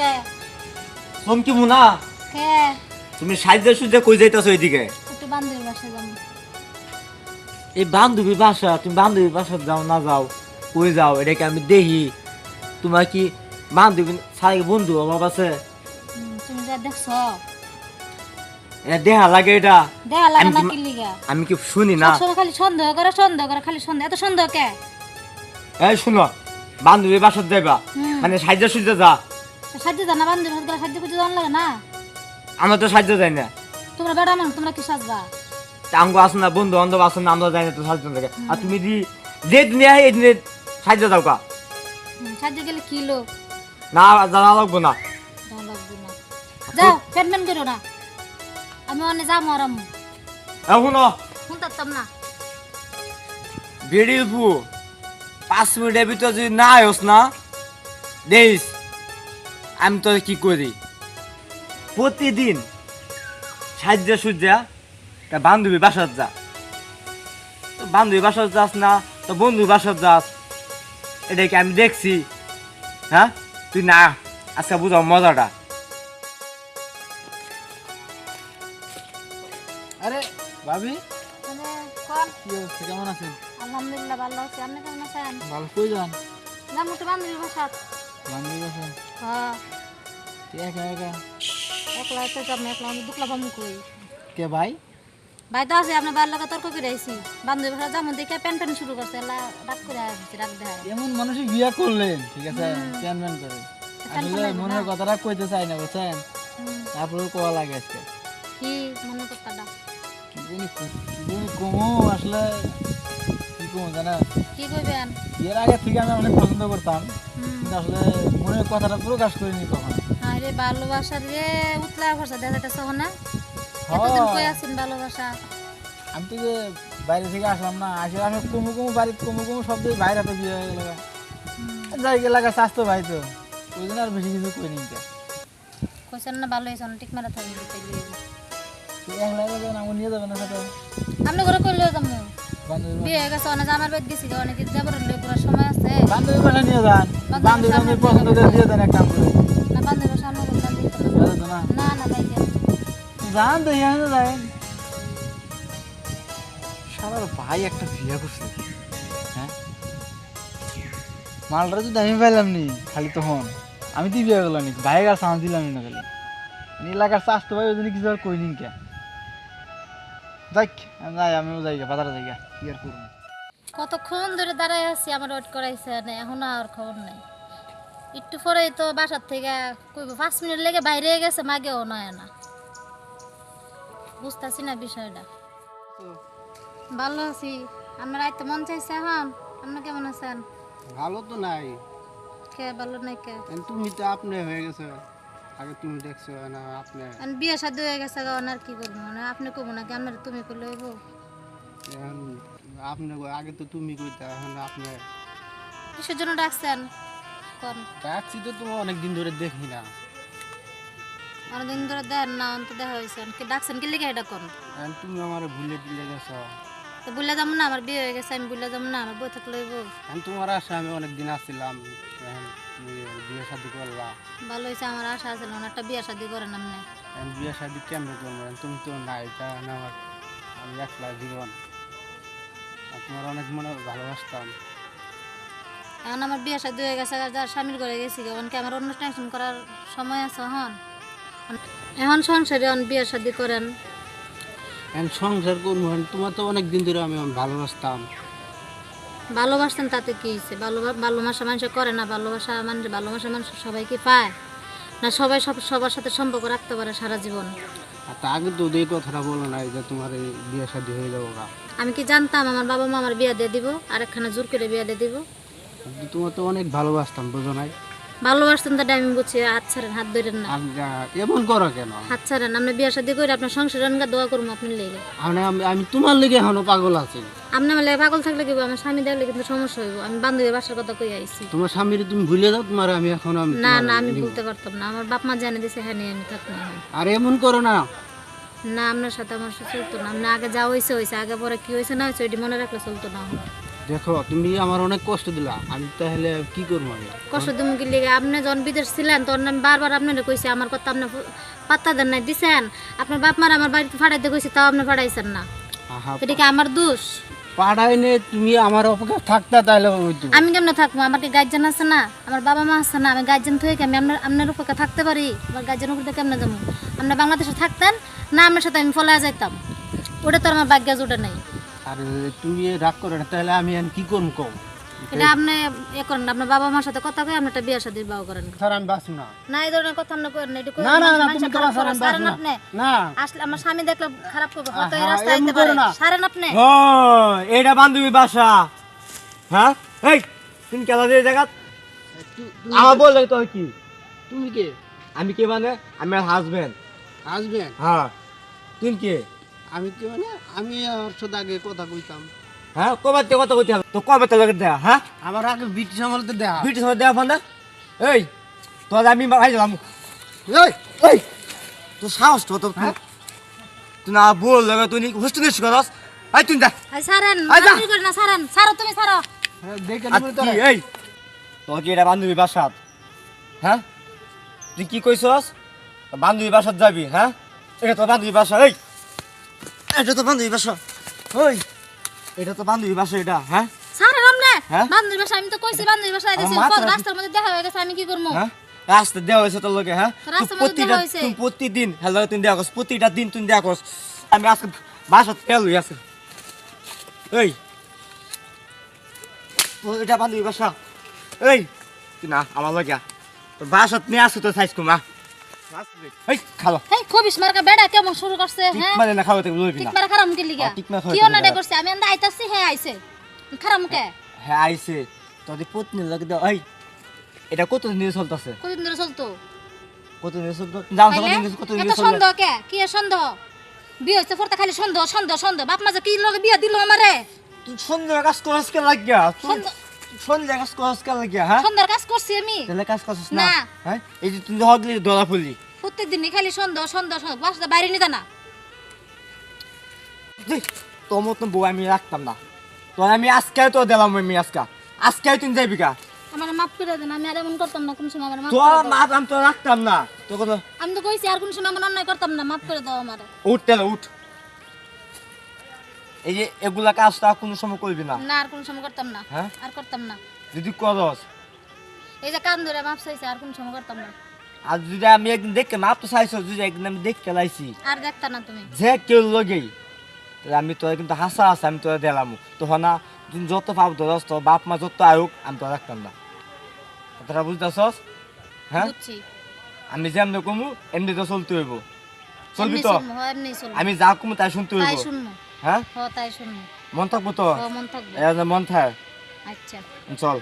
কে চমকি মুনা কে তুমি সাইজে সুজে কই যাইতাছো এইদিকে? একটু বান্ধবীর বাসায় যাবো। এই বান্ধবী বাসা, তুমি বান্ধবী বাসা যাও না যাও কই যাও এটাকে আমি দেখি। তোমার কি বান্ধবী সাই বন্ধু অভাব আছে? তুমি যা দেখছো এটা দেখা লাগে এটা? দেখা লাগে আমি না কি- কি লিগা? আমি কি শুনি না? সবসময় খালি সন্দেহ করে খালি সন্দেহ। এত সন্দেহ কে? এই শুনো, বান্ধবী বাসা যাইবা মানে সাইজে সুজে যা। সাহায্য জানা বান্ধবীর হাত গেলে সাহায্য করতে জান লাগে না? আমরা তো সাহায্য যাই না। তোমরা বেড়া মানুষ, তোমরা কি সাজবা? আমগো আছে না বন্ধু বান্ধব আছে না, আমরা যাই না তো সাহায্য লাগে। আর তুমি যে দিনে আহে এই দিনে সাহায্য যাও কা? সাহায্য গেলে কি লোক না জানা লাগবো না। লাগবে না। যাও ফেনমেন করো না, আমি অনেক যাবো আর আম্মু এখন শুনতাম না। বেড়ির ফু 5 মিনিটের ভিতর যদি না আয়স না দেখিস আমি তো কি করি। প্রতিদিন সাহায্য সূর্যা তা বান্ধবী বাসার যা, তো বান্ধবী বাসার যাস না তো বন্ধু বাসার যাস, এটাকে আমি দেখছি। হ্যাঁ তুই না আজকে বুঝাও মজাটা। আরে ভাবি, মানে কোন কি অবস্থা, কেমন আছেন? আলহামদুলিল্লাহ ভালো আছি। আপনি কেমন আছেন? ভালো। কই যান? যাবো তো বান্ধবীর বাসা। বান্ধবী আছেন? হ্যাঁ একা একা? একলা এসে যাবো, একলা আমি দুকলা বামু কই। কে ভাই? ভাই তো আছে, আপনার বাইরের লোক তর্ক করে আইছি। বান্ধবীর বাসা যাবো দেখে প্যান শুরু করছে, এলা রাগ করে আসছে, রাগ দেয়। এমন মানুষই বিয়ে করলেন, ঠিক আছে, প্যান প্যান করে। প্যান আসলে প্যান মনের না। কথাটা কইতে চাই না, বুঝছেন? হুম, তারপরে কোয়া লাগে আজকে। কি মনে করতাটা? কি জানি কমো আসলে, কি কমো জানা? কি কইবেন? বিয়ের আগে থেকে আমি অনেক পছন্দ করতাম, হুম, কিন্তু আসলে মনের কথাটা প্রকাশ করিনি কখনো। আরে ভালোবাসার যে উতলা ভাষা দেখা যাইতেছে না? হ্যাঁ। এতদিন কই আছেন ভালোবাসা? আমি তো যে বাইরে থেকে আসলাম না, আসলে আমি কমু কমু বাড়িতে কমু কমু সব দিয়ে বাইরে তো বিয়ে হয়ে গেল। যাই এলাকা স্বাস্থ্য ভাই তো ওই জন্য আর বেশি কিছু কই নিতে। কইছেন না ভালো হয়েছে, ঠিক মারা থাকবে তাইলে। একলা একলা যাবেন, আমার নিয়ে যাবেন না সাথে? আপনি ঘরে কইলে যাবো। বান্ধবী বিয়ে হয়ে গেছে, অনেক আমার বাদ গেছি, অনেক যাবার পুরো সময় আছে। বান্ধবী বাসা নিয়ে যান, বান্ধবীর বান্ধবী আমি সামনে পছন্দ করে দিয়ে দেন এক কাম করে। না বান্ধবীর সামনে বলতাম বুঝা যেত না? না না ভাই যান তো এখানে যান। শালার ভাই একটা বিয়ে করছে, হ্যাঁ মালটা যদি আমি পাইলাম নি খালি তখন আমি তো বিয়ে করলাম নি, ভাই আর সামাল দিলাম না খালি এলাকার স্বাস্থ্য ভাই ওই জন্য কিছু আর কই নিন কে। যাই আমি যাই, আমিও যাই বাজারে যাই, কি আর করবো। কতক্ষণ ধরে দাঁড়ায় আছি, আমার ওয়েট করাইছে না, এখন আর খবর নাই। একটু পরেই তো বাসার থেকে কইব 5 মিনিট লেগে বাইরে গেছে, মাগেও নয় না। বুঝতেছি না বিষয়টা। ভালো আছি। আপনার আইতে মন চাইছে এখন? আপনি কেমন আছেন? ভালো তো নাই, কে ভালো নাই কে? তুমি তো আপনি হয়ে গেছে, আগে তুমি দেখছো না আপনি। এখন বিয়ে শাদী হয়ে গেছে, এখন আর কি করবো? মানে আপনি কইব নাকি আপনার তুমি করলে হইব? এখন আপনি আগে তো তুমি কইতা, এখন আপনি। কিসের জন্য ডাকছেন কোন? ডাকছি তো তুমি অনেকদিন ধরে দেখি না। অনেকদিন ধরে দেন না, অন্ত দেখা হয়েছে, কি ডাকছেন কি লিখে এটা কোন? এখন তুমি আমার ভুলে টুলে গেছো। তো বুঝলে যাবো না, আমার বিয়ে হয়ে গেছে, আমি বুঝলে যাবো না, আমার বই থাকলে হইব? এখন তোমার আশা আমি অনেকদিন আসছিলাম, এখন তুমি বিয়ে শাদি করলা। ভালো হয়েছে, আমার আশা আছে না, একটা বিয়ে শাদী করেন আপনি। এখন বিয়ে শাদি কেমন করবো? এখন তুমি তো নাই, কারণ আমার আমি একলা জীবন, আর তোমার অনেক মনে ভালোবাসতাম। এখন আমার বিয়ে শাদী হয়ে গেছে, যার স্বামীর ঘরে গেছি, এখন কি আমার অন্য টেনশন করার সময় আছে? এখন সংসারে বিয়ে শাদী করেন। এখন সংসার করবো, এখন তোমার তো অনেকদিন ধরে আমি ভালোবাসতাম। ভালোবাসতেন তাতে কি হয়েছে? ভালোবাসা মানুষ করে না? ভালোবাসা মানুষ সবাই কি পায় না? সবাই সবার সাথে সম্পর্ক রাখতে পারে সারা জীবন? আর তা আগে তো এই কথাটা বলো নাই যে তোমার এই বিয়ে শাদি হয়ে যাবো গা। আমি কি জানতাম আমার বাবা মা আমার বিয়ে দিয়ে দিব, আর একখানা জোর করে বিয়ে দিয়ে দিব? কিন্তু তোমার তো অনেক ভালোবাসতাম, বুঝো নাই? ভালোবাসতেন তাটা আমি বুঝছি, হাত ছাড়েন, হাত ধরেন না, আর এমন করো কেন? হাত ছাড়েন। আপনি বিয়ে শাদী করে আপনার সংসার রান্না দোয়া করবো আপনি লেগে। আমি তোমার লেগে এখনো পাগল আছি। আপনি আমার লেগে পাগল থাকলে কি হইবো? আমার স্বামী দেখলে কিন্তু সমস্যা হইব। আমি বান্ধবী বাসার কথা কই আইছি। তোমার স্বামীর তুমি ভুলে যাও, তোমার আমি এখন আমি না তোমার না, আমি নিবো। বলতে পারতাম না, আমার বাপ মা জানে দিছে, হ্যাঁ নিয়ে আমি থাকবো না। আর এমন করো না। না, আপনার সাথে আমার সাথে চলতো না। আপনি আগে যা হয়েছে হয়েছে, আগে পরে কি হয়েছে না হয়েছে ওইটি মনে রাখলে চলতো না। দেখো তুমি আমার অনেক কষ্ট দিলা, আমি তাহলে কি করবো আমি? কষ্ট তুমি কি লিগে আপনি যখন বিদেশ ছিলেন তখন আমি বারবার আপনারে কইছি আমার কথা আপনি পাত্তা দেন নাই দিছেন। আপনার বাপ মার আমার বাড়িতে ফাটাইতে কইছি তাও আপনি ফাটাইছেন না, আহা, এটা কি আমার দোষ? পাড়ায় নে তুমি আমার অপেক্ষা থাকতা তাহলে হইতো। আমি কেমনে থাকবো? আমার কি গার্জেন আছে না? আমার বাবা মা আছে না? আমি গার্জেন থেকে কি আমি আপনার উপরে থাকতে পারি? আমার গার্জেন উপরে কেমনে যাবো? আপনি বাংলাদেশে থাকতেন না, আপনার সাথে আমি ফলে যাইতাম, ওটা তো আমার ভাগ্যে জোটে নাই। আর তুমি রাগ করো না, তাহলে আমি এখন কি করবো কম? এটা আপনি এ করেন না, আপনার বাবা মার সাথে কথা কয়ে আপনি একটা বিয়ে শাদী বিবাহ করেন স্যার আমি বাঁচব না। না। এই ধরনের কথা আপনি করেন না, এটা না না না, মানুষ তুমি খারাপ তোমার করে। স্যার আমি সারেন বাঁচব না। আপনি না আসলে আমার স্বামী দেখলে খারাপ করবে, হয়তো এই আহা, রাস্তায় এমন আইতে করো পারে। না। সারেন আপনি। ও এটা বান্ধবী বাসা, হ্যাঁ? এই তুমি কেলা দিয়ে জায়গা আমার বললে তো কি? তুমি কে? আমি কে মানে? আমি আর হাজবেন্ড। আসবেন? হ্যাঁ, তুমি কে? আমি কি মানে আমি ওর সাথে আগে কথা কইতাম। হ্যাঁ, কবে থেকে কথা কইতে হবে তো? কবে তো লাগে দেয়া? হ্যাঁ, আমার আগে ব্রিটিশ আমলতে দেখা। ভিডিও সময় দেওয়া ফোন। এই তোর আমি ভাই গেলাম। এই এই তোর সাহস তো তো তুই না বল লাগে তুই হোস্টেলে শিখাস। এই তুই যা। এই সারেন, আই যা। আপনি করেন না, সারেন, সারো তুমি, সারো। দেখে আর নিবি কি তোরা। এই তোর কি এটা বান্ধবী বাসাত? হ্যাঁ, তুই কি কইছস? বান্ধবী বাসাত যাবি? হ্যাঁ, এটা তো বান্ধবী বাসা। এই এটা তো বান্ধবী বাসা। ওই এটা তো বান্ধবী বাসা এটা। হ্যাঁ সারেন আপনি। হ্যাঁ? বান্ধবীর বাসা, আমি তো কইছি বান্ধবীর বাসা আইতেছি, আমার মাথা- রাস্তার মধ্যে দেখা হয়ে গেছে, আমি কি করবো? হ্যাঁ, রাস্তা দেওয়া হয়েছে তোর লোকে। হ্যাঁ, রাস্তার তুই মধ্যে প্রতিটা দেওয়া হয়েছে। তুই প্রতিদিন হ্যালো তুই দেওয়া করস, প্রতিটা দিন তুই দেওয়া করস। আমি আজকে বাসা ফেল হয়ে আছে। এই তোর এটা বান্ধবী বাসা। এই তুই না আমার লোকে তোর বাসাত নিয়ে আসো তো সাইজ কুমা। এই খালো এই খবিস মার্কা বেড়া কেমন শুরু করছে? ঠিক হ্যাঁ, মানে না খাওয়া থেকে লইবি ঠিক না। মারা খারাপ কে লিগা? ঠিক মারা খাওয়া কি থেকে অন্যায় লিগা। করছে? আমি আন্দা আইতাছি, হ্যাঁ আইছে খারাপ কে? হ্যাঁ আইছে তোদের পত্নী লাগে দাও। এই এটা কত দিন চলতেছে? কতদিন ধরে চলতো? কত দিন চলতো জানো তাইলে কত দিন এত চলবে? সন্দেহ কে? কি এর সন্দেহ? বিয়ে হইছে পড়তে খালি সন্দেহ সন্দেহ সন্দেহ। বাপ মা যে কি লগে বিয়ে দিল আমারে? তুই সন্ধ্যা কাজ করস কে লাগিয়া? তুই সন্দেহ সন্ধ্যা কাজ করস কে লাগিয়া? হ্যাঁ, সন্দেহের কাজ করছি আমি? তাহলে কাজ করছিস না? না। হ্যাঁ, এই যে তুই হগলি ধরা পড়লি। প্রত্যেকদিনই খালি সন্দেহ সন্দেহ সন্দেহ। বাসাতে বাইরে নিতা না। তোর মতন বউ আমি রাখতাম না। তোর আমি আজকে তো দিলাম, আমি আজকে তুই যাবি কা? আমার মাফ করে দেন, আমি আর এমন করতাম না কোন সময়, আমার মাফ তোর করে দাও। মা আমি তো রাখতাম না। তোর কথা আমি তো কইছি আর কোন সময় এমন অন্যায় করতাম না, মাফ করে দাও আমার। উঠ তাহলে উঠ। এই যে এগুলা কাজটা কোনো সময় করবি না। না, আর কোন সময় করতাম না। হ্যাঁ? আর করতাম না। যদি করস এই যে কান ধরে মাফ চাইছে, আর কোন সময় করতাম না। আর যদি আমি একদিন দেখে মাপ তো চাইছ, যদি একদিন আমি দেখে লাইছি আর দেখতা না তুমি। যে কেউ লগেই, তাহলে আমি তোর কিন্তু হাসা আছে, আমি তোর দিলাম তখন না। তুই যত পাপ ধরস, তোর বাপ মা যত আয়ুক, আমি তো রাখতাম না। কথাটা বুঝতেছস? হ্যাঁ, বুঝছি। আমি যেমনি কমু এমনি তো চলতে হইব। চলবি এমনি তো? শুনবো, হ্যাঁ, এমনি শুনবো। আমি যা কমু তাই শুনতে তাই হইব। শুনবো। হ্যাঁ, হ্যাঁ, তাই শুনবো। মন থাকবো তো? হ্যাঁ, মন থাকবে। মন থাক। আচ্ছা। চল।